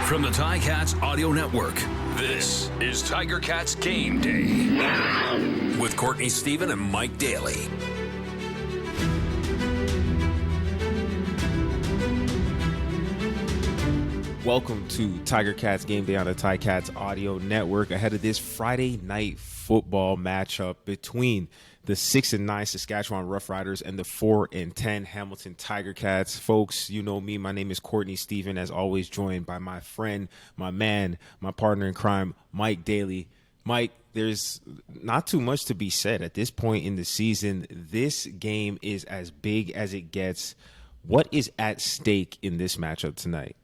From the Ticats Audio Network, this is Tiger Cats Game Day with Courtney Stephen and Mike Daly. Welcome to Tiger Cats Game Day on the Ticats Audio Network ahead of this Friday night football matchup between the 6-9 Saskatchewan Roughriders and the 4-10 Hamilton Tiger Cats. Folks, you know me. My name is Courtney Stephen, as always, joined by my friend, my man, my partner in crime, Mike Daly. Mike, there's not too much to be said at this point in the season. This game is as big as it gets. What is at stake in this matchup tonight?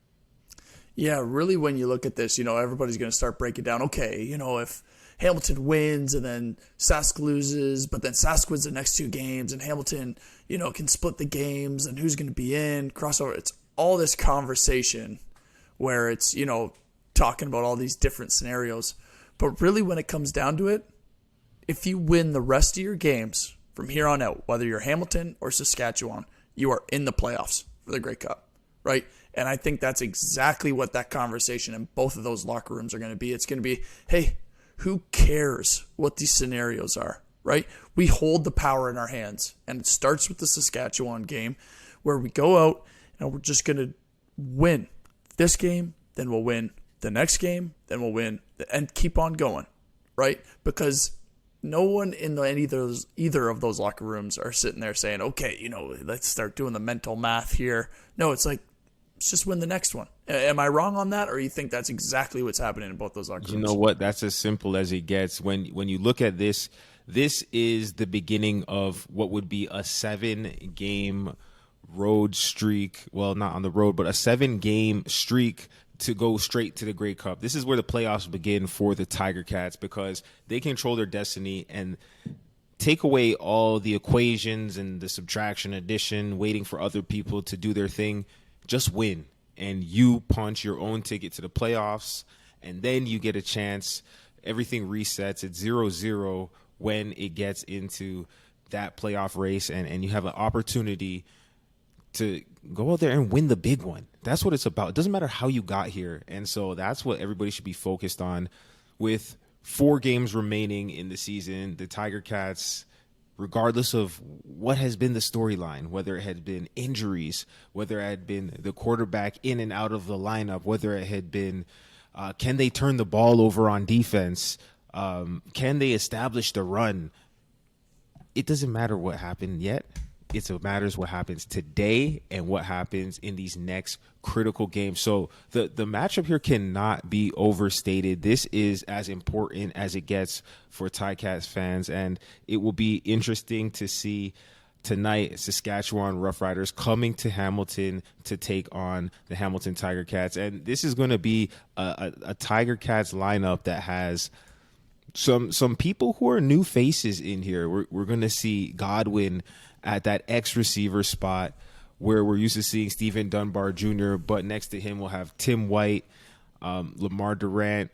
Yeah, really, when you look at this, everybody's going to start breaking down, okay, if Hamilton wins and then Sask loses, but then Sask wins the next two games and Hamilton, can split the games and who's going to be in, crossover. It's all this conversation where it's, talking about all these different scenarios. But really, when it comes down to it, if you win the rest of your games from here on out, whether you're Hamilton or Saskatchewan, you are in the playoffs for the Grey Cup, right? And I think that's exactly what that conversation in both of those locker rooms are going to be. It's going to be, hey, who cares what these scenarios are, right? We hold the power in our hands. And it starts with the Saskatchewan game where we go out and we're just going to win this game, then we'll win the next game, then we'll win, and keep on going, right? Because no one in either of those locker rooms are sitting there saying, okay, let's start doing the mental math here. No, it's like, let's just win the next one. Am I wrong on that, or you think that's exactly what's happening in both those locker rooms? You know what? That's as simple as it gets. When you look at this, this is the beginning of what would be a 7-game road streak. Well, not on the road, but a 7-game streak to go straight to the Grey Cup. This is where the playoffs begin for the Tiger Cats because they control their destiny and take away all the equations and the subtraction, addition, waiting for other people to do their thing. Just win, and you punch your own ticket to the playoffs, and then you get a chance. Everything resets at 0-0 when it gets into that playoff race, and you have an opportunity to go out there and win the big one. That's what it's about. It doesn't matter how you got here, and so that's what everybody should be focused on. With 4 games remaining in the season, the Tiger Cats, regardless of what has been the storyline, whether it had been injuries, whether it had been the quarterback in and out of the lineup, whether it had been can they turn the ball over on defense, can they establish the run, it doesn't matter what happened yet. It matters what happens today and what happens in these next critical games. So the matchup here cannot be overstated. This is as important as it gets for Ticats fans, and it will be interesting to see tonight Saskatchewan Roughriders coming to Hamilton to take on the Hamilton Tiger Cats. And this is going to be a Tiger Cats lineup that has some people who are new faces in here. We're going to see Godwin at that X receiver spot where we're used to seeing Stephen Dunbar Jr., but next to him we'll have Tim White, Lamar Durant.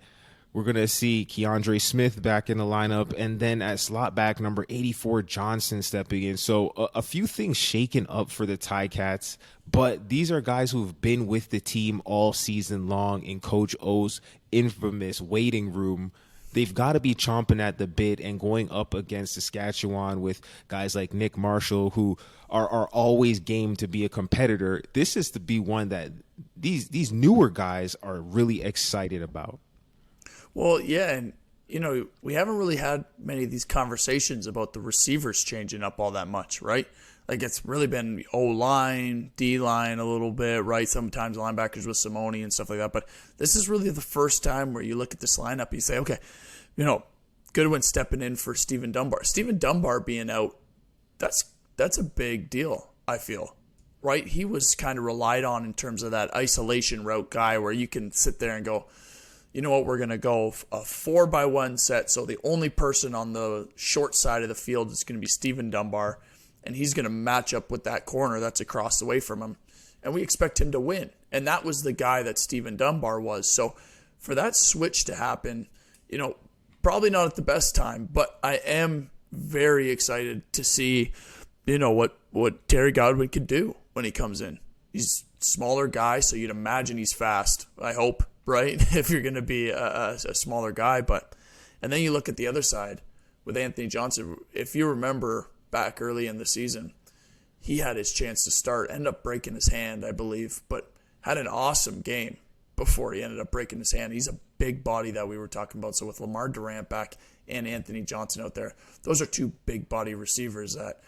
We're going to see Keandre Smith back in the lineup, and then at slot back, number 84, Johnson stepping in. So a few things shaken up for the Ticats, but these are guys who've been with the team all season long in Coach O's infamous waiting room. They've got to be chomping at the bit and going up against Saskatchewan with guys like Nick Marshall, who are always game to be a competitor. This is to be one that these newer guys are really excited about. Well, yeah, and we haven't really had many of these conversations about the receivers changing up all that much, right? Like, it's really been O-line, D-line a little bit, right? Sometimes linebackers with Simone and stuff like that. But this is really the first time where you look at this lineup and you say, okay, Goodwin stepping in for Stephen Dunbar. Stephen Dunbar being out, that's a big deal, I feel, right? He was kind of relied on in terms of that isolation route guy where you can sit there and go, you know what, we're going to go a 4-by-1 set. So the only person on the short side of the field is going to be Stephen Dunbar. And he's going to match up with that corner that's across the way from him. And we expect him to win. And that was the guy that Stephen Dunbar was. So for that switch to happen, probably not at the best time, but I am very excited to see, what Terry Godwin can do when he comes in. He's a smaller guy, so you'd imagine he's fast, I hope, right? If you're going to be a smaller guy. And then you look at the other side with Anthony Johnson. If you remember back early in the season, he had his chance to start, ended up breaking his hand, I believe, but had an awesome game before he ended up breaking his hand. He's a big body that we were talking about. So with Lamar Durant back and Anthony Johnson out there, those are two big body receivers that,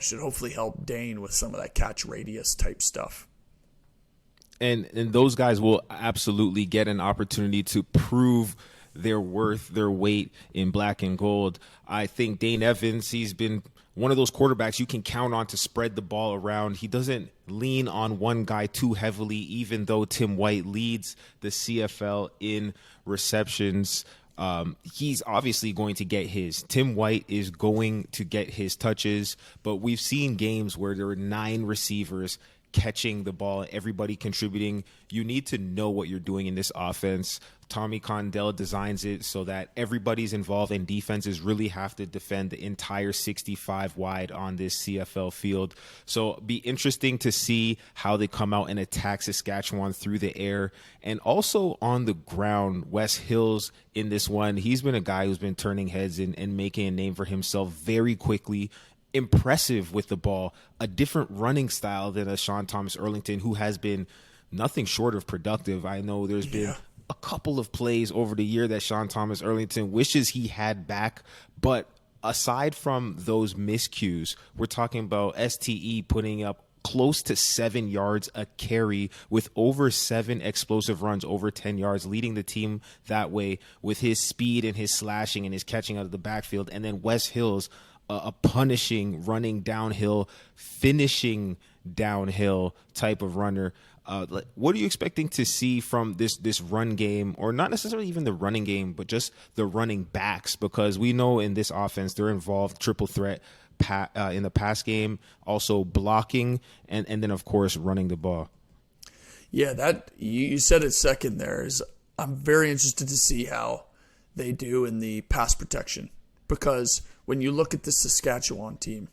should hopefully help Dane with some of that catch radius type stuff. And those guys will absolutely get an opportunity to prove their worth, their weight in black and gold. I think Dane Evans, he's been one of those quarterbacks you can count on to spread the ball around. He doesn't lean on one guy too heavily, even though Tim White leads the CFL in receptions. He's obviously going to get his. Tim White is going to get his touches, but we've seen games where there are 9 receivers catching the ball, everybody contributing. You need to know what you're doing in this offense. Tommy Condell designs it so that everybody's involved, and defenses really have to defend the entire 65 wide on this CFL field. So be interesting to see how they come out and attack Saskatchewan through the air and also on the ground. Wes Hills in this one, he's been a guy who's been turning heads and making a name for himself very quickly. Impressive with the ball, a different running style than a Sean Thomas Erlington, who has been nothing short of productive. I know there's been a couple of plays over the year that Sean Thomas Erlington wishes he had back, but aside from those miscues, we're talking about STE putting up close to 7 yards a carry with over 7 explosive runs over 10 yards, leading the team that way with his speed and his slashing and his catching out of the backfield. And then Wes Hills, a punishing, running downhill, finishing downhill type of runner. What are you expecting to see from this run game, or not necessarily even the running game, but just the running backs? Because we know in this offense they're involved triple threat in the pass game, also blocking, and then of course running the ball. Yeah, that you said it second there. I'm very interested to see how they do in the pass protection, because when you look at the Saskatchewan team,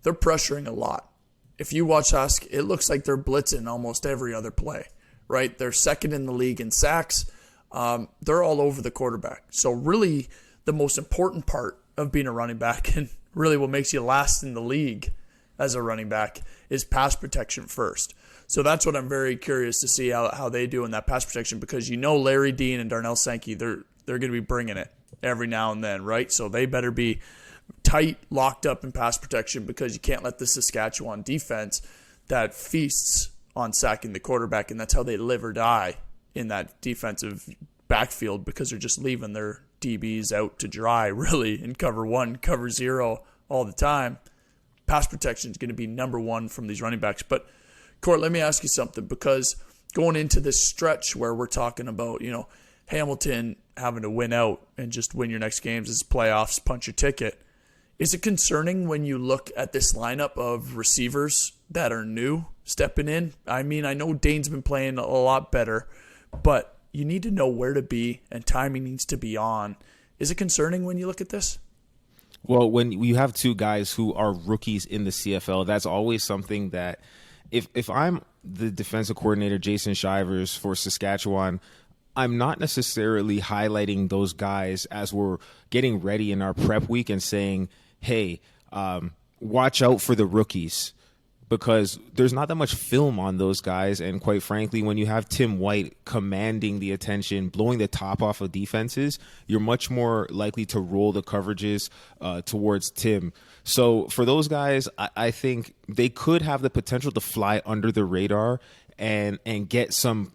they're pressuring a lot. If you watch Sask, it looks like they're blitzing almost every other play, right? They're second in the league in sacks. They're all over the quarterback. So really the most important part of being a running back, and really what makes you last in the league as a running back, is pass protection first. So that's what I'm very curious to see how they do in that pass protection, because Larry Dean and Darnell Sankey, they're going to be bringing it every now and then, right? So they better be tight, locked up in pass protection, because you can't let the Saskatchewan defense that feasts on sacking the quarterback, and that's how they live or die in that defensive backfield, because they're just leaving their DBs out to dry, really, in cover 1, cover 0 all the time. Pass protection is going to be number 1 from these running backs. But, Court, let me ask you something, because going into this stretch where we're talking about, Hamilton having to win out and just win your next games as playoffs, punch your ticket, is it concerning when you look at this lineup of receivers that are new stepping in? I mean, I know Dane's been playing a lot better, but you need to know where to be, and timing needs to be on. Is it concerning when you look at this? Well, when you have 2 guys who are rookies in the CFL, that's always something that if I'm the defensive coordinator, Jason Shivers, for Saskatchewan, I'm not necessarily highlighting those guys as we're getting ready in our prep week and saying, hey, watch out for the rookies, because there's not that much film on those guys. And quite frankly, when you have Tim White commanding the attention, blowing the top off of defenses, you're much more likely to roll the coverages towards Tim. So for those guys, I think they could have the potential to fly under the radar and get some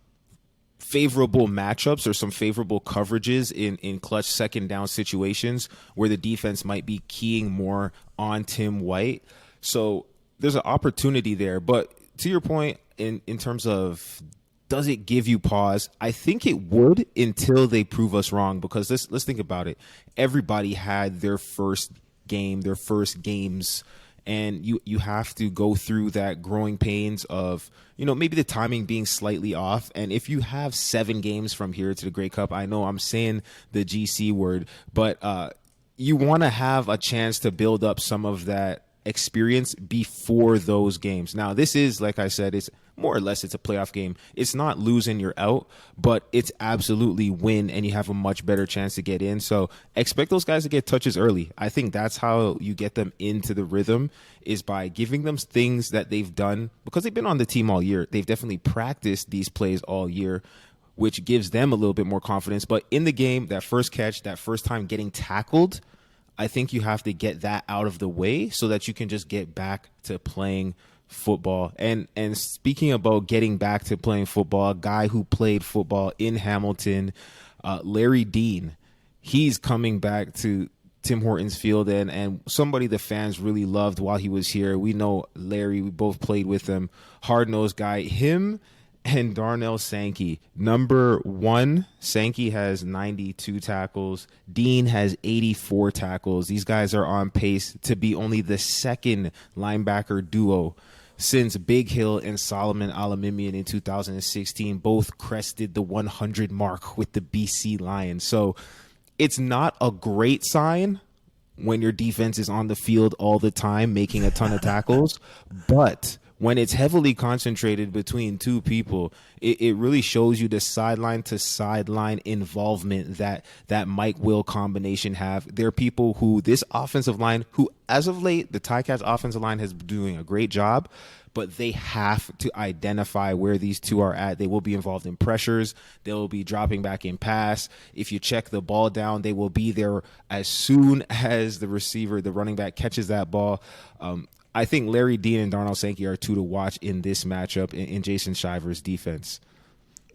favorable matchups or some favorable coverages in clutch second down situations where the defense might be keying more on Tim White. So there's an opportunity there. But to your point, in terms of does it give you pause, I think it would, until they prove us wrong. Because let's think about it. Everybody had their first game, their first games, and you have to go through that growing pains of, maybe the timing being slightly off. And if you have 7 games from here to the Grey Cup, I know I'm saying the GC word, but you want to have a chance to build up some of that experience before those games. Now, this is, like I said, it's more or less it's a playoff game. It's not losing, you're out, but it's absolutely win, and you have a much better chance to get in. So expect those guys to get touches early. I think that's how you get them into the rhythm, is by giving them things that they've done, because they've been on the team all year. They've definitely practiced these plays all year, which gives them a little bit more confidence. But in the game, that first catch, that first time getting tackled, I think you have to get that out of the way so that you can just get back to playing football. And speaking about getting back to playing football, a guy who played football in Hamilton, Larry Dean, he's coming back to Tim Hortons Field, and somebody the fans really loved while he was here. We know Larry, we both played with him, hard-nosed guy. Him and Darnell Sankey. Number 1, Sankey has 92 tackles. Dean has 84 tackles. These guys are on pace to be only the second linebacker duo since Big Hill and Solomon Alamimian in 2016. Both crested the 100 mark with the BC Lions. So it's not a great sign when your defense is on the field all the time making a ton of tackles, but when it's heavily concentrated between two people, it really shows you the sideline to sideline involvement that Mike Will combination have. There are people who this offensive line, who as of late, the Ticats offensive line has been doing a great job, but they have to identify where these two are at. They will be involved in pressures. They will be dropping back in pass. If you check the ball down, they will be there as soon as the receiver, the running back, catches that ball. I think Larry Dean and Darnell Sankey are two to watch in this matchup in Jason Shiver's defense.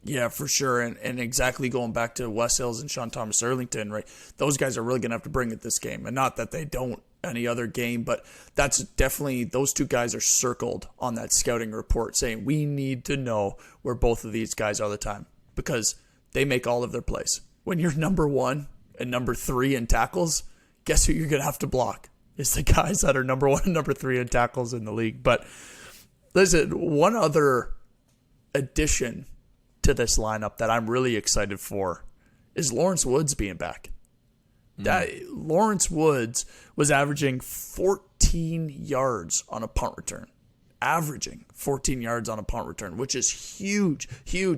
Yeah, for sure. And exactly going back to Wes Hills and Sean Thomas Erlington, right? Those guys are really going to have to bring it this game. And not that they don't any other game, but that's definitely, those two guys are circled on that scouting report saying we need to know where both of these guys are all the time, because they make all of their plays. When you're number 1 and number 3 in tackles, guess who you're going to have to block? It's the guys that are number 1 and number 3 in tackles in the league. But listen, one other addition to this lineup that I'm really excited for is Lawrence Woods being back. Lawrence Woods was averaging 14 yards on a punt return. Averaging 14 yards on a punt return, which is huge,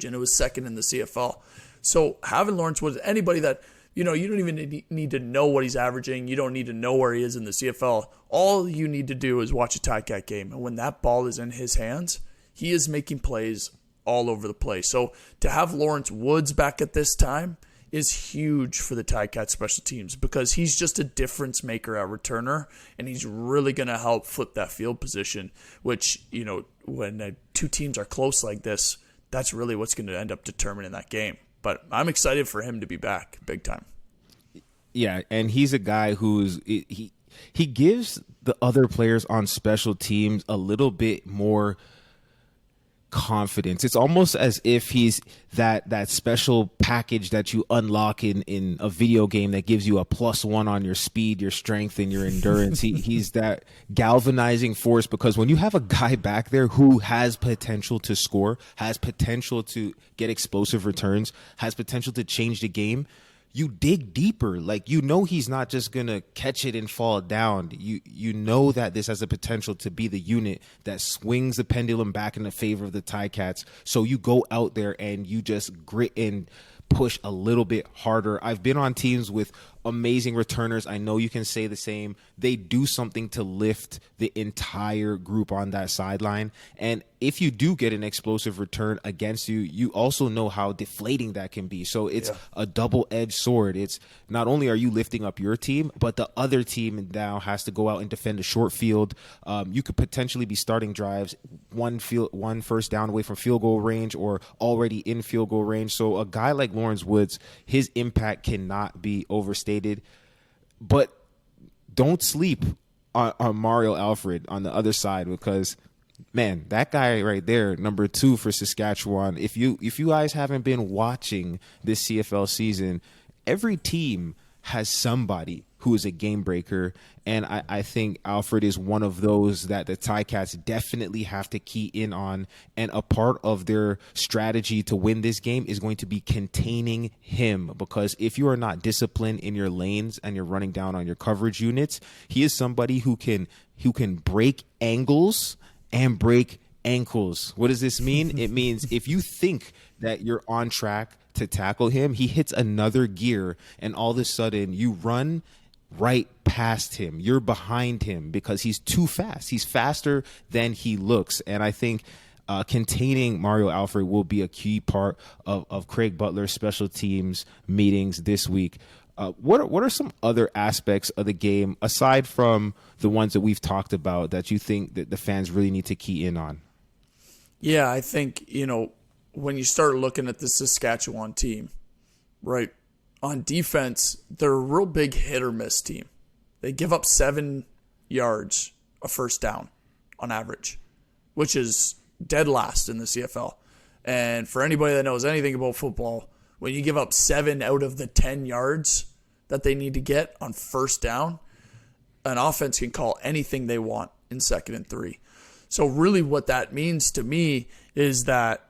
and it was second in the CFL. So having Lawrence Woods, anybody that, you don't even need to know what he's averaging. You don't need to know where he is in the CFL. All you need to do is watch a Ticat game. And when that ball is in his hands, he is making plays all over the place. So to have Lawrence Woods back at this time is huge for the Ticat special teams, because he's just a difference maker at returner, and he's really going to help flip that field position, which, when two teams are close like this, that's really what's going to end up determining that game. But I'm excited for him to be back big time. Yeah, and he's a guy he gives the other players on special teams a little bit more confidence. It's almost as if he's that special package that you unlock in a video game that gives you a +1 on your speed, your strength, and your endurance. He's that galvanizing force, because when you have a guy back there who has potential to score, has potential to get explosive returns, has potential to change the game, you dig deeper. Like, he's not just going to catch it and fall down. You know that this has the potential to be the unit that swings the pendulum back in the favor of the Ticats. So you go out there and you just grit and push a little bit harder. I've been on teams with amazing returners. I know you can say the same. They do something to lift the entire group on that sideline. And if you do get an explosive return against you, you also know how deflating that can be. So it's a double-edged sword. It's not only are you lifting up your team, but the other team now has to go out and defend a short field. You could potentially be starting drives one first down away from field goal range or already in field goal range. So a guy like Lawrence Woods, his impact cannot be overstated. But don't sleep on Mario Alfred on the other side, because man, that guy right there, number 2 for Saskatchewan. If you guys haven't been watching this CFL season, every team has somebody who is a game breaker, and I think Alfred is one of those that the Ticats definitely have to key in on, and a part of their strategy to win this game is going to be containing him, because if you are not disciplined in your lanes and you're running down on your coverage units, he is somebody who can break angles and break ankles. What does this mean? It means if you think that you're on track to tackle him, he hits another gear, and all of a sudden you run right past him. You're behind him because he's too fast. He's faster than he looks. And I think containing Mario Alfred will be a key part of Craig Butler's special teams meetings this week. What are some other aspects of the game, aside from the ones that we've talked about, that you think that the fans really need to key in on? Yeah, I think, when you start looking at the Saskatchewan team, right, on defense, they're a real big hit or miss team. They give up 7 yards a first down on average, which is dead last in the CFL. And for anybody that knows anything about football, when you give up 7 out of the 10 yards that they need to get on first down, an offense can call anything they want in 2nd and 3. So really what that means to me is that,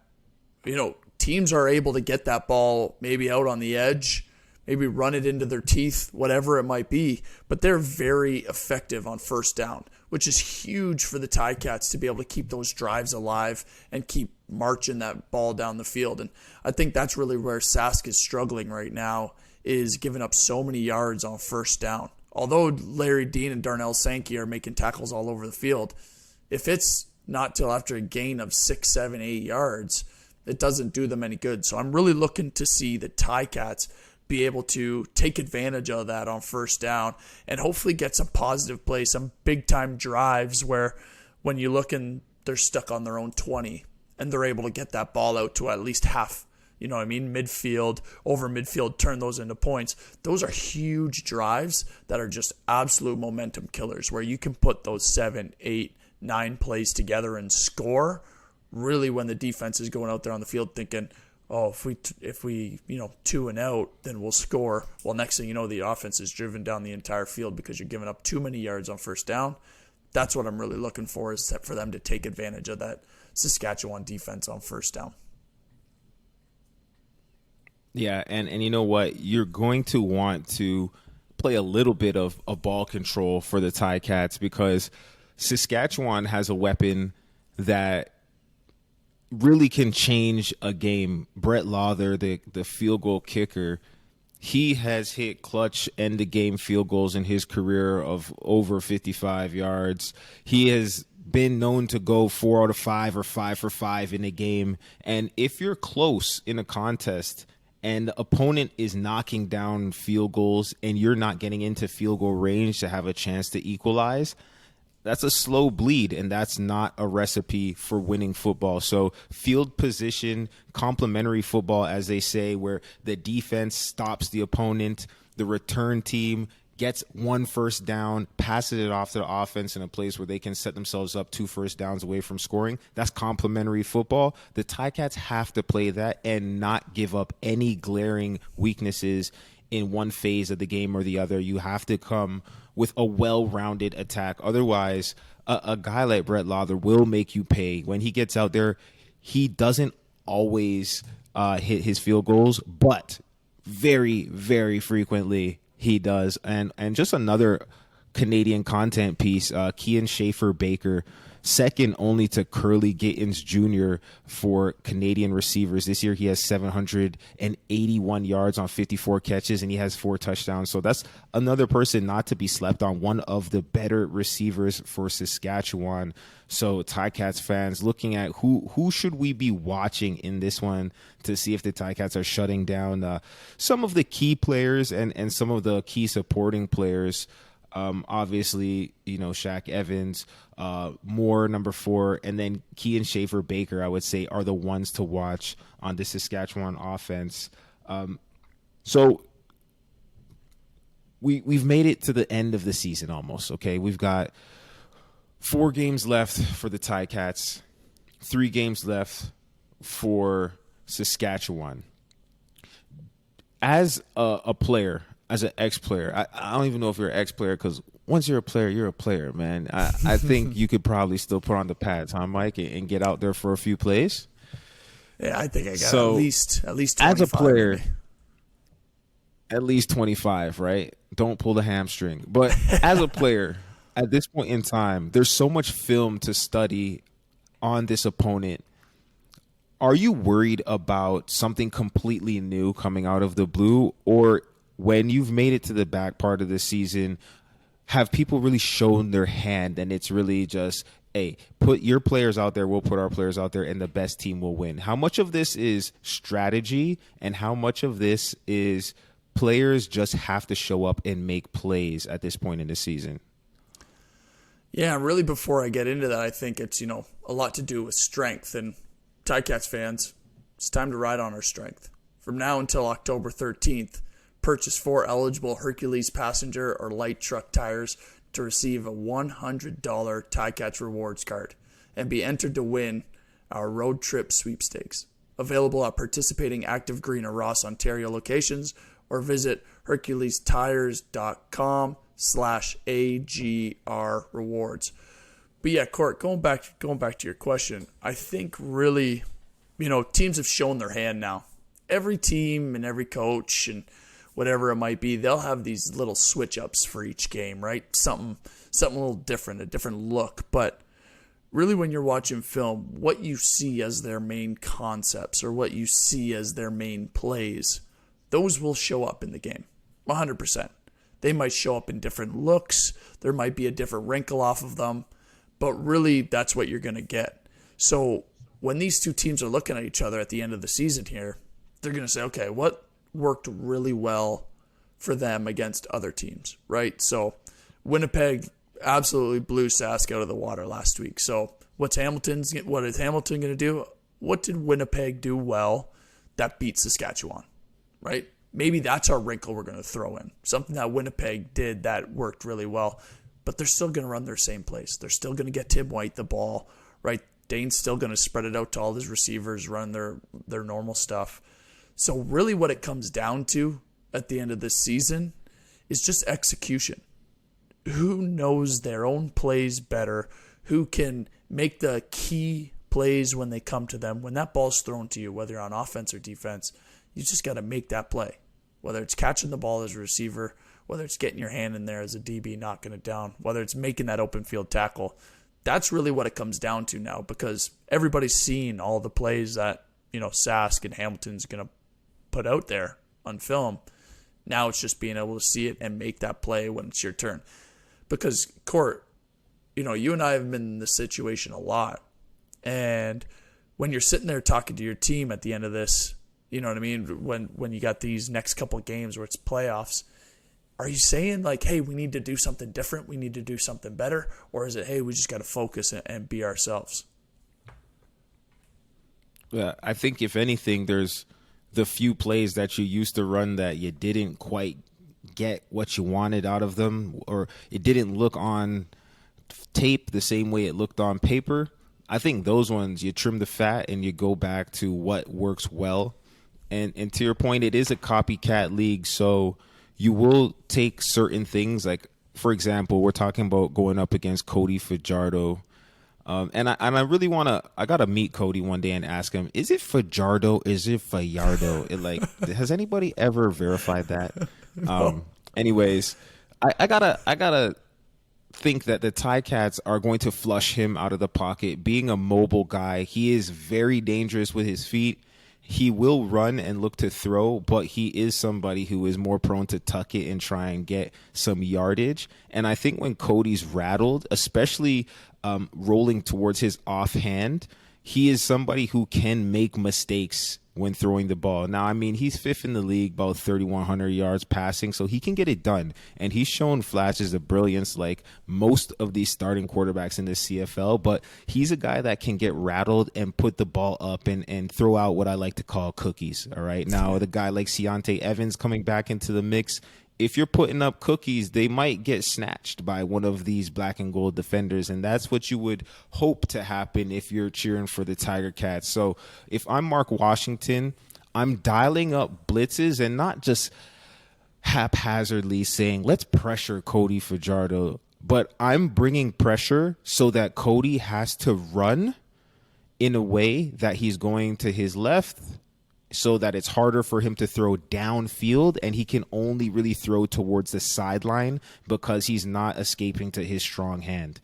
teams are able to get that ball maybe out on the edge, maybe run it into their teeth, whatever it might be, but they're very effective on first down, which is huge for the Ticats to be able to keep those drives alive and keep marching that ball down the field. And I think that's really where Sask is struggling right now, is giving up so many yards on first down. Although Larry Dean and Darnell Sankey are making tackles all over the field, if it's not till after a gain of 6, 7, 8 yards, it doesn't do them any good. So I'm really looking to see the Ticats be able to take advantage of that on first down and hopefully get some positive plays, some big-time drives where when you look and they're stuck on their own 20 and they're able to get that ball out to at least half, midfield, over midfield, turn those into points. Those are huge drives that are just absolute momentum killers where you can put those 7, 8, 9 plays together and score, really, when the defense is going out there on the field thinking, oh, if we 2 and out, then we'll score. Well, next thing you know, the offense is driven down the entire field because you're giving up too many yards on first down. That's what I'm really looking for, is for them to take advantage of that Saskatchewan defense on first down. Yeah, and you know what? You're going to want to play a little bit of ball control for the Ticats because Saskatchewan has a weapon that really can change a game. Brett Lawther, the field goal kicker, he has hit clutch end-of-game field goals in his career of over 55 yards. He has been known to go 4 out of 5 or 5 for 5 in a game. And if you're close in a contest and the opponent is knocking down field goals and you're not getting into field goal range to have a chance to equalize, that's a slow bleed, and that's not a recipe for winning football. So field position, complementary football, as they say, where the defense stops the opponent, the return team gets 1 first down, passes it off to the offense in a place where they can set themselves up 2 first downs away from scoring. That's complementary football. The Ticats have to play that and not give up any glaring weaknesses in one phase of the game or the other. You have to come with a well-rounded attack. Otherwise, a guy like Brett Lawther will make you pay. When he gets out there, he doesn't always hit his field goals, but very, very frequently he does. And just another Canadian content piece, Kean Schaefer-Baker, second only to Curly Gittins Jr. for Canadian receivers. This year he has 781 yards on 54 catches, and he has 4 touchdowns. So that's another person not to be slept on, one of the better receivers for Saskatchewan. So Ticats fans, looking at who should we be watching in this one to see if the Ticats are shutting down some of the key players and some of the key supporting players. Obviously, Shaq Evans, Moore, number 4, and then Kean Schaefer-Baker, I would say, are the ones to watch on the Saskatchewan offense. So we've made it to the end of the season almost, okay? We've got 4 games left for the Ticats, 3 games left for Saskatchewan. As a player, as an ex-player, I don't even know if you're an ex-player, because once you're a player, man. I think you could probably still put on the pads, huh, Mike, and get out there for a few plays. Yeah, I think I got at least 25. As a player, maybe. At least 25, right? Don't pull the hamstring. But as a player, at this point in time, there's so much film to study on this opponent, are you worried about something completely new coming out of the blue? Or when you've made it to the back part of the season, have people really shown their hand and it's really just, hey, put your players out there, we'll put our players out there, and the best team will win? How much of this is strategy and how much of this is players just have to show up and make plays at this point in the season? Yeah, really before I get into that, I think it's, a lot to do with strength. And Ticats fans, it's time to ride on our strength. From now until October 13th, purchase 4 eligible Hercules passenger or light truck tires to receive a $100 Ticats rewards card and be entered to win our road trip sweepstakes. Available at participating Active Green or Ross, Ontario locations, or visit HerculesTires.com/AGR rewards. But yeah, Court, going back to your question, I think really, teams have shown their hand now. Every team and every coach and whatever it might be, they'll have these little switch ups for each game, right? Something a little different, a different look. But really, when you're watching film, what you see as their main concepts or what you see as their main plays, those will show up in the game, 100%. They might show up in different looks. There might be a different wrinkle off of them, but really, that's what you're going to get. So when these two teams are looking at each other at the end of the season here, they're going to say, okay, what worked really well for them against other teams, right? So Winnipeg absolutely blew Sask out of the water last week. So what is Hamilton going to do? What did Winnipeg do well that beat Saskatchewan, right? Maybe that's our wrinkle we're going to throw in. Something that Winnipeg did that worked really well, but they're still going to run their same plays. They're still going to get Tim White the ball, right? Dane's still going to spread it out to all his receivers, run their normal stuff. So really what it comes down to at the end of this season is just execution. Who knows their own plays better? Who can make the key plays when they come to them? When that ball's thrown to you, whether you're on offense or defense, you just got to make that play. Whether it's catching the ball as a receiver, whether it's getting your hand in there as a DB, knocking it down, whether it's making that open field tackle. That's really what it comes down to now, because everybody's seen all the plays that, Sask and Hamilton's going to put out there on film. Now it's just being able to see it and make that play when it's your turn. Because, Court, you and I have been in this situation a lot. And when you're sitting there talking to your team at the end of this, you know what I mean? When you got these next couple of games where it's playoffs, are you saying like, hey, we need to do something different? We need to do something better? Or is it, hey, we just got to focus and be ourselves? Yeah, I think if anything, there's the few plays that you used to run that you didn't quite get what you wanted out of them, or it didn't look on tape the same way it looked on paper. I think those ones, you trim the fat and you go back to what works well. And to your point, it is a copycat league, so you will take certain things. Like, for example, we're talking about going up against Cody Fajardo. And I really I got to meet Cody one day and ask him, is it Fajardo? Is it Fajardo? Has anybody ever verified that? No. Anyways, I gotta think that the Ticats are going to flush him out of the pocket. Being a mobile guy, he is very dangerous with his feet. He will run and look to throw, but he is somebody who is more prone to tuck it and try and get some yardage. And I think when Cody's rattled, especially rolling towards his offhand, he is somebody who can make mistakes when throwing the ball. Now, I mean, he's fifth in the league, about 3,100 yards passing, so he can get it done. And he's shown flashes of brilliance like most of these starting quarterbacks in the CFL, but he's a guy that can get rattled and put the ball up and throw out what I like to call cookies, all right? Now, the guy like Seontae Evans coming back into the mix, if you're putting up cookies, they might get snatched by one of these black and gold defenders, and that's what you would hope to happen if you're cheering for the Tiger Cats. So if I'm Mark Washington, I'm dialing up blitzes and not just haphazardly saying, let's pressure Cody Fajardo, but I'm bringing pressure so that Cody has to run in a way that he's going to his left, so that it's harder for him to throw downfield, and he can only really throw towards the sideline because he's not escaping to his strong hand,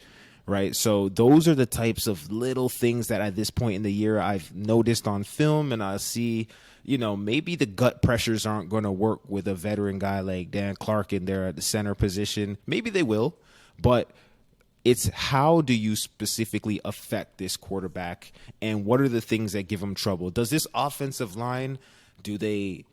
right? So those are the types of little things that at this point in the year I've noticed on film, and I see, maybe the gut pressures aren't going to work with a veteran guy like Dan Clark in there at the center position. Maybe they will, but it's how do you specifically affect this quarterback, and what are the things that give him trouble? Does this offensive line, do they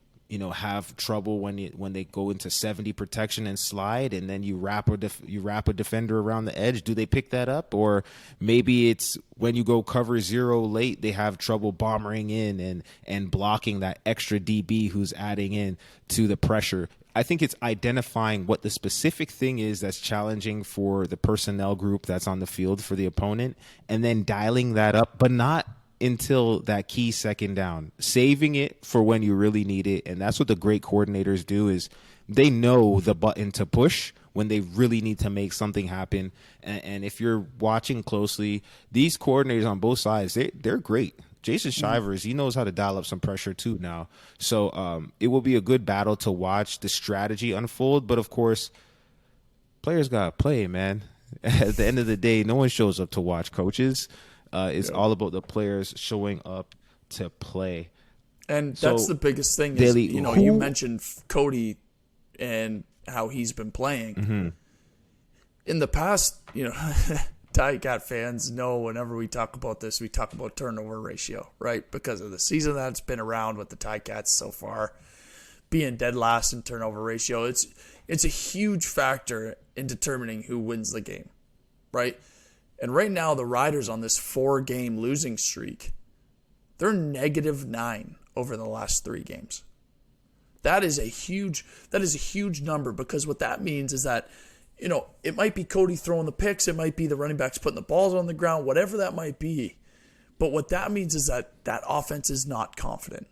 have trouble when they go into 70 protection and slide, and then you wrap a defender around the edge? Do they pick that up? Or maybe it's when you go cover 0 late, they have trouble bombering in and blocking that extra DB who's adding in to the pressure. I think it's identifying what the specific thing is that's challenging for the personnel group that's on the field for the opponent, and then dialing that up, but not until that key second down, saving it for when you really need it. And that's what the great coordinators do, is they know the button to push when they really need to make something happen. And if you're watching closely, these coordinators on both sides, they're great. Jason Shivers, he knows how to dial up some pressure too now. So it will be a good battle to watch the strategy unfold. But of course, players got to play, man. At the end of the day, no one shows up to watch coaches. It's all about the players showing up to play. And that's the biggest thing. Daly, you mentioned Cody and how he's been playing. Mm-hmm. In the past, Ticat fans know whenever we talk about this, we talk about turnover ratio, right? Because of the season that's been around with the Ticats so far, being dead last in turnover ratio. It's a huge factor in determining who wins the game, right? And right now, the Riders on this 4-game losing streak, they're -9 over the last 3 games. That is a huge number, because what that means is that, it might be Cody throwing the picks, it might be the running backs putting the balls on the ground, whatever that might be. But what that means is that offense is not confident.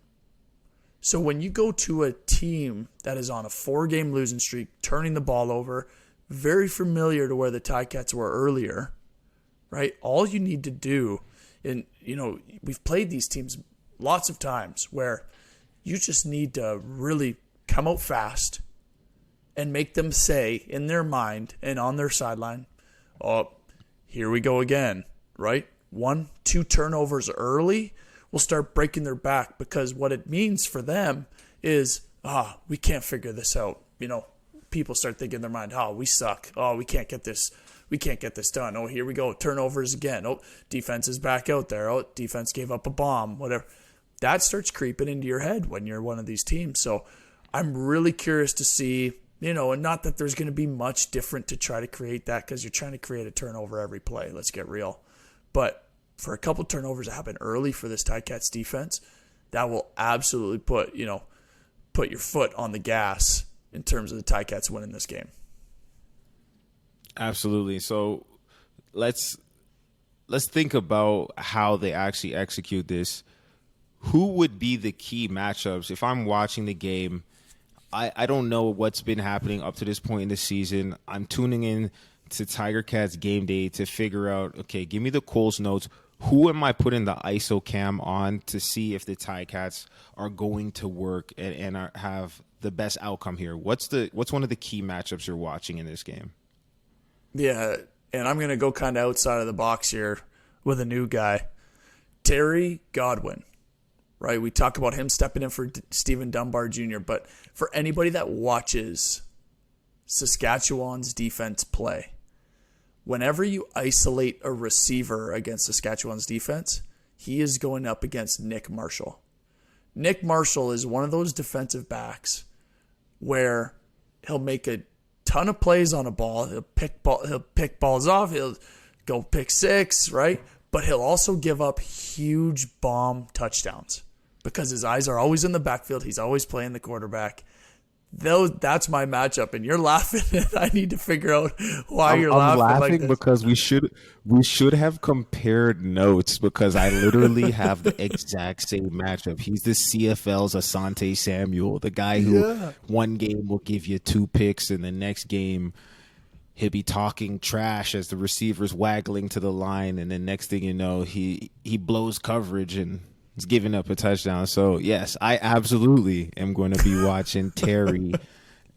So when you go to a team that is on a 4-game losing streak, turning the ball over, very familiar to where the Ticats were earlier, right? All you need to do, and we've played these teams lots of times where you just need to really come out fast and make them say in their mind and on their sideline, oh, here we go again, right? 1-2 turnovers early will start breaking their back, because what it means for them is, we can't figure this out. People start thinking in their mind, we suck. We can't get this done. Oh, here we go. Turnovers again. Oh, defense is back out there. Oh, defense gave up a bomb, whatever. That starts creeping into your head when you're one of these teams. So I'm really curious to see, and not that there's going to be much different to try to create that, because you're trying to create a turnover every play. Let's get real. But for a couple turnovers that happen early for this Ticats defense, that will absolutely put your foot on the gas in terms of the Ticats winning this game. Absolutely. So let's think about how they actually execute this. Who would be the key matchups? If I'm watching the game, I don't know what's been happening up to this point in the season. I'm tuning in to Tiger Cats game day to figure out, okay, give me the Coles notes. Who am I putting the ISO cam on to see if the Ticats are going to work and have the best outcome here? What's one of the key matchups you're watching in this game? Yeah, and I'm going to go kind of outside of the box here with a new guy. Terry Godwin, right? We talk about him stepping in for Stephen Dunbar Jr., but for anybody that watches Saskatchewan's defense play, whenever you isolate a receiver against Saskatchewan's defense, he is going up against Nick Marshall. Nick Marshall is one of those defensive backs where he'll make a ton of plays on a ball. He'll pick balls off. He'll go pick 6, right? But he'll also give up huge bomb touchdowns because his eyes are always in the backfield. He's always playing the quarterback. That's my matchup, and you're laughing. And I need to figure out why you're laughing. I'm laughing like this. Because we should have compared notes, because I literally have the exact same matchup. He's the CFL's Asante Samuel, the guy who one game will give you 2 picks, and the next game he'll be talking trash as the receiver's waggling to the line, and then next thing you know, he blows coverage and he's giving up a touchdown. So, yes, I absolutely am going to be watching Terry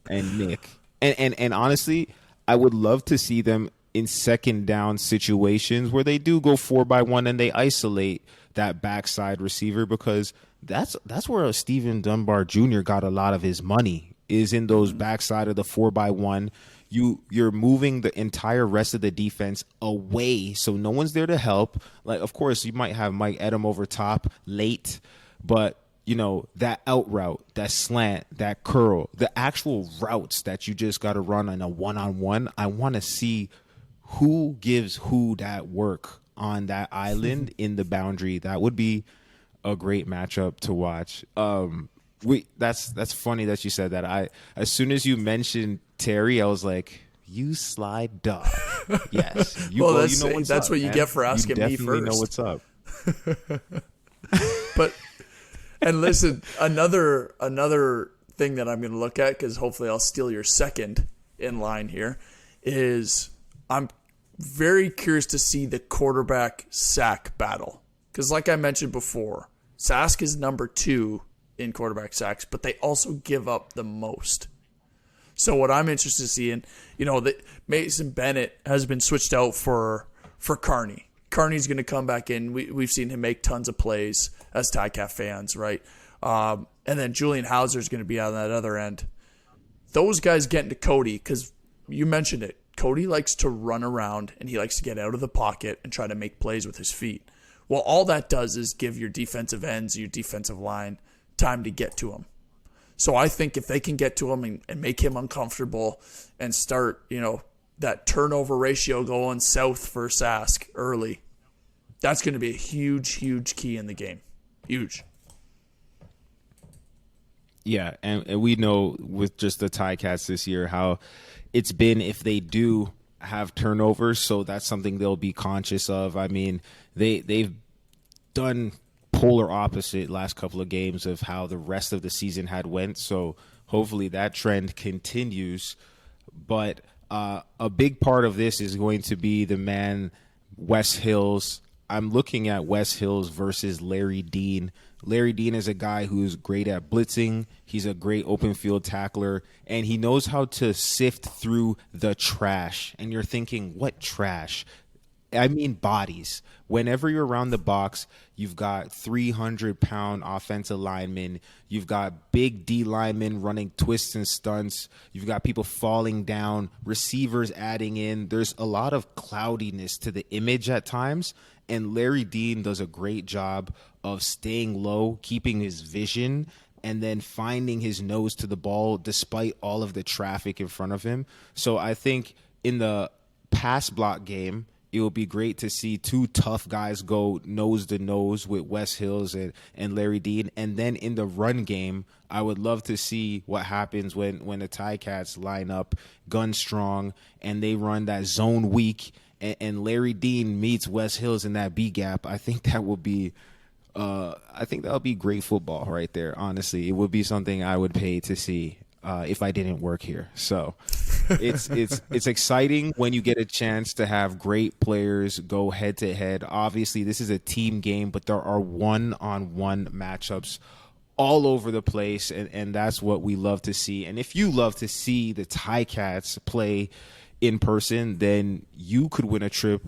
and Nick. And honestly, I would love to see them in second down situations where they do go 4-by-1 and they isolate that backside receiver, because that's where Stephen Dunbar Jr. got a lot of his money, is in those backside of the 4-by-1. You're moving the entire rest of the defense away, so no one's there to help. Like, of course, you might have Mike Edem over top late, but that out route, that slant, that curl, the actual routes that you just got to run on a one-on-one, I want to see who gives who that work on that island in the boundary. That would be a great matchup to watch. That's funny that you said that. As soon as you mentioned Terry, I was like, you slide dog. Yes. That's what you get for asking me first. You definitely know what's up. But and listen, another thing that I'm going to look at, because hopefully I'll steal your second in line here, is I'm very curious to see the quarterback sack battle. Because like I mentioned before, Sask is number 2 in quarterback sacks, but they also give up the most. So what I'm interested to see, that Mason Bennett has been switched out for Carney. Carney's going to come back in. We've seen him make tons of plays as Ticat fans, right? And then Julian Hauser is going to be on that other end. Those guys get into Cody, because you mentioned it. Cody likes to run around, and he likes to get out of the pocket and try to make plays with his feet. Well, all that does is give your defensive ends, your defensive line, time to get to him. So I think if they can get to him and make him uncomfortable and start, that turnover ratio going south for Sask early, that's going to be a huge, huge key in the game. Huge. Yeah, and we know with just the Ticats this year how it's been if they do have turnovers, so that's something they'll be conscious of. I mean, they've done polar opposite last couple of games of how the rest of the season had went, so hopefully that trend continues. But a big part of this is going to be the man Wes Hills. I'm looking at Wes Hills versus Larry Dean. Larry Dean is a guy who's great at blitzing. He's a great open field tackler, and he knows how to sift through the trash. And you're thinking, what trash? I mean bodies. Whenever you're around the box, you've got 300-pound offensive linemen. You've got big D linemen running twists and stunts. You've got people falling down, receivers adding in. There's a lot of cloudiness to the image at times, and Larry Dean does a great job of staying low, keeping his vision, and then finding his nose to the ball despite all of the traffic in front of him. So I think in the pass block game, it will be great to see two tough guys go nose to nose with Wes Hills and Larry Dean. And then in the run game, I would love to see what happens when the Ticats line up gun strong and they run that zone weak and Larry Dean meets Wes Hills in that B gap. I think that will be great football right there. Honestly, it would be something I would pay to see if I didn't work here. So it's exciting when you get a chance to have great players go head to head. Obviously, this is a team game, but there are one-on-one matchups all over the place, and that's what we love to see. And if you love to see the Ticats play in person, then you could win a trip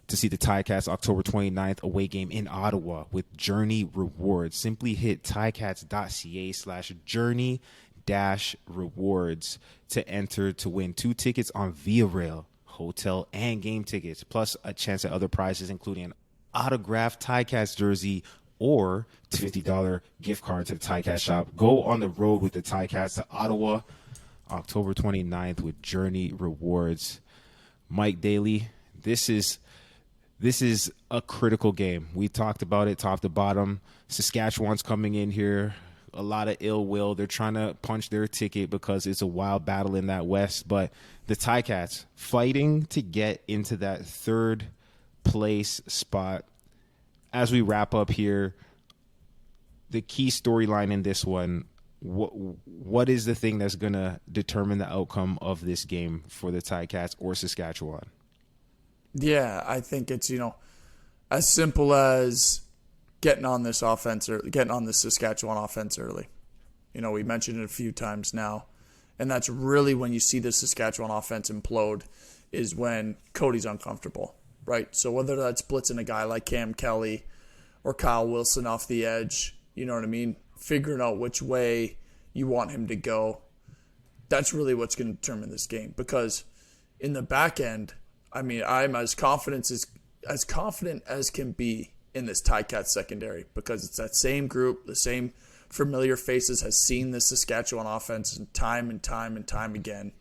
to see the Ticats October 29th away game in Ottawa with Journey Rewards. Simply hit ticats.ca/journey-rewards to enter to win 2 tickets on Via Rail, hotel, and game tickets, plus a chance at other prizes, including an autographed Ticats jersey or $50 gift card to the Ticats shop. Go on the road with the Ticats to Ottawa October 29th with Journey Rewards. Mike Daly, this is a critical game. We talked about it top to bottom. Saskatchewan's coming in here, a lot of ill will. They're trying to punch their ticket because it's a wild battle in that West. But the Ticats fighting to get into that third place spot. As we wrap up here, the key storyline in this one, what is the thing that's going to determine the outcome of this game for the Ticats or Saskatchewan? Yeah, I think it's, as simple as getting on this offense or getting on the Saskatchewan offense early. We mentioned it a few times now, and that's really when you see the Saskatchewan offense implode, is when Cody's uncomfortable, right? So whether that's blitzing a guy like Cam Kelly or Kyle Wilson off the edge, you know what I mean? Figuring out which way you want him to go. That's really what's going to determine this game, because in the back end, I mean, I'm as confident as can be in this Ticats secondary, because it's that same group, the same familiar faces has seen this Saskatchewan offense time and time and time again.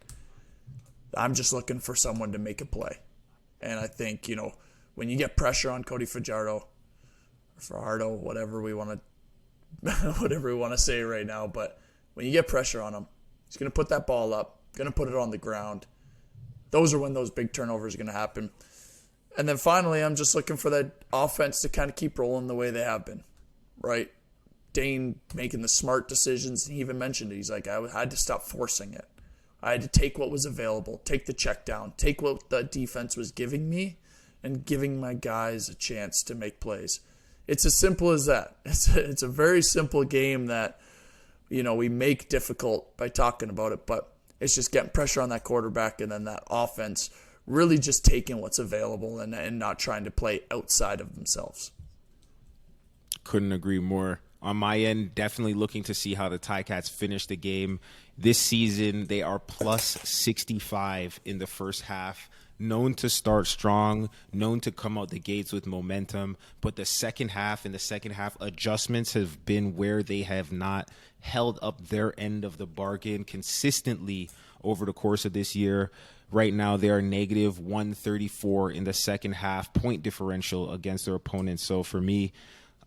I'm just looking for someone to make a play. And I think, when you get pressure on Cody Fajardo, whatever we want to say right now, but when you get pressure on him, he's going to put that ball up, going to put it on the ground. Those are when those big turnovers are going to happen. And then finally, I'm just looking for that offense to kind of keep rolling the way they have been, right? Dane making the smart decisions. He even mentioned it. He's like, I had to stop forcing it. I had to take what was available, take the check down, take what the defense was giving me, and giving my guys a chance to make plays. It's as simple as that. It's a very simple game that, we make difficult by talking about it, but it's just getting pressure on that quarterback and then that offense really just taking what's available and not trying to play outside of themselves. Couldn't agree more. On my end, definitely looking to see how the Ticats finish the game. This season, they are plus 65 in the first half. Known to start strong, known to come out the gates with momentum. But the second half, adjustments have been where they have not held up their end of the bargain consistently over the course of this year. Right now, they are negative 134 in the second half, point differential against their opponents. So for me,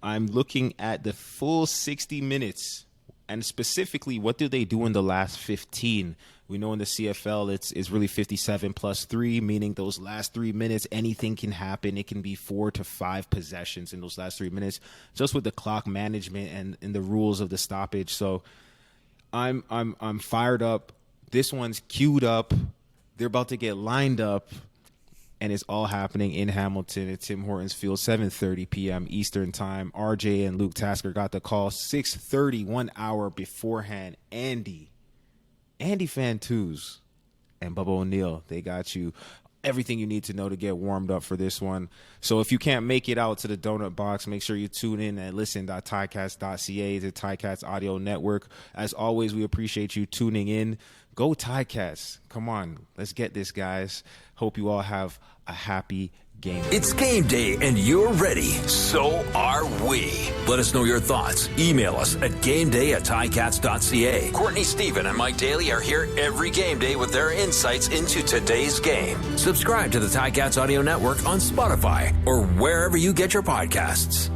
I'm looking at the full 60 minutes, and specifically, what do they do in the last 15? We know in the CFL, it's really 57 plus 3, meaning those last 3 minutes, anything can happen. It can be 4 to 5 possessions in those last 3 minutes, just with the clock management and the rules of the stoppage. So I'm fired up. This one's queued up. They're about to get lined up. And it's all happening in Hamilton at Tim Hortons Field, 7:30 p.m. Eastern Time. RJ and Luke Tasker got the call 6:30, 1 hour beforehand. Andy Fantus and Bubba O'Neill, they got you everything you need to know to get warmed up for this one. So if you can't make it out to the donut box, make sure you tune in at listen.ticats.ca, the Ticats audio network. As always, we appreciate you tuning in. Go Ticats. Come on, let's get this, guys. Hope you all have a happy game day. It's game day and you're ready. So are we. Let us know your thoughts. Email us at gameday@ticats.ca. Courtney Stephen and Mike Daly are here every game day with their insights into today's game. Subscribe to the Ticats audio network on Spotify or wherever you get your podcasts.